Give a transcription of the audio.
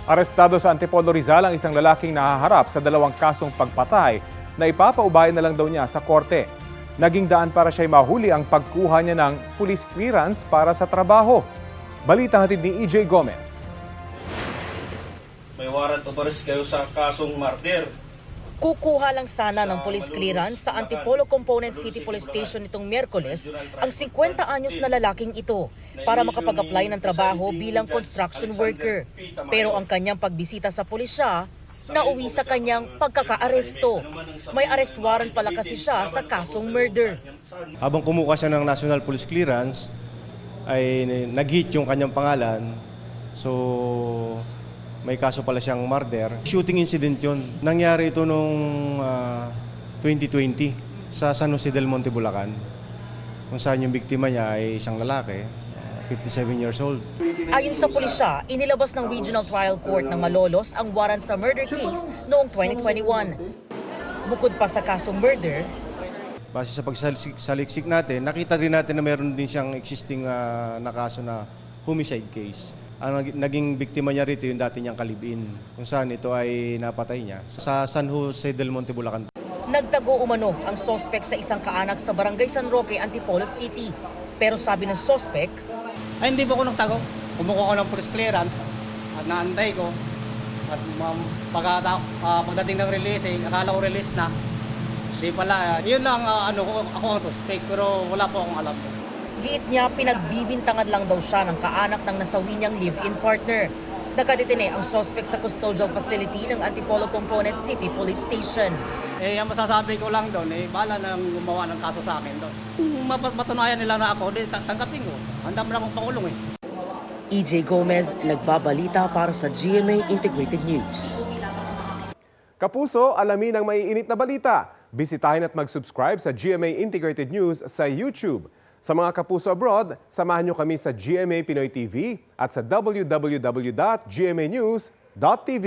Arestado sa Antipolo Rizal ang isang lalaking nahaharap sa 2 kasong pagpatay na ipapaubayan na lang daw niya sa korte. Naging daan para siya'y mahuli ang pagkuha niya ng police clearance para sa trabaho. Balita hatid ni EJ Gomez. May warrant of arrest kayo sa kasong murder. Kukuha lang sana ng police clearance sa Antipolo Component City Police Station nitong Miyerkules ang 50 anyos na lalaking ito para makapag-apply ng trabaho bilang construction worker. Pero ang kanyang pagbisita sa pulisya, nauwi sa kanyang pagkakaaresto. May arrest warrant pala kasi siya sa kasong murder. Habang kumuha siya ng National Police Clearance, ay nag-hit yung kanyang pangalan. So, may kaso pala siyang murder. Shooting incident yun. Nangyari ito noong 2020 sa San Jose del Monte, Bulacan. Kung saan yung biktima niya ay isang lalaki, 57 years old. Ayon sa pulisya, inilabas ng Regional Trial Court ng Malolos ang warrant sa murder case noong 2021. Bukod pa sa kasong murder, Base sa pagsaliksik natin, nakita rin natin na meron din siyang existing na kaso na homicide case. Ang naging biktima niya rito yung dati niyang kalibin, kung saan ito ay napatay niya sa San Jose del Monte, Bulacan. nagtago umano ang sospek sa isang kaanak sa Barangay San Roque, Antipolo City. Pero sabi ng sospek, Ay, hindi po ako nagtago. Kumukuha ko ng police clearance at naantay ko. At pagdating ng release, akala ko release na. Hindi pala. Yun lang ako ang suspect, pero wala po akong alam. giit niya pinagbibintangan lang daw siya ng kaanak ng nasawi niyang live-in partner. Nakadetine ang sospek sa custodial facility ng Antipolo Component City Police Station. Ang masasabi ko lang doon, bahala nang gumawa ng kaso sa akin doon. Kung mapatunayan nila na ako, tanggapin ko. Handa mo na akong pakulong EJ Gomez, nagbabalita para sa GMA Integrated News. Kapuso, alamin ang maiinit na balita. Bisitahin at mag-subscribe sa GMA Integrated News sa YouTube. Sa mga kapuso abroad, samahan niyo kami sa GMA Pinoy TV at sa www.gmanews.tv.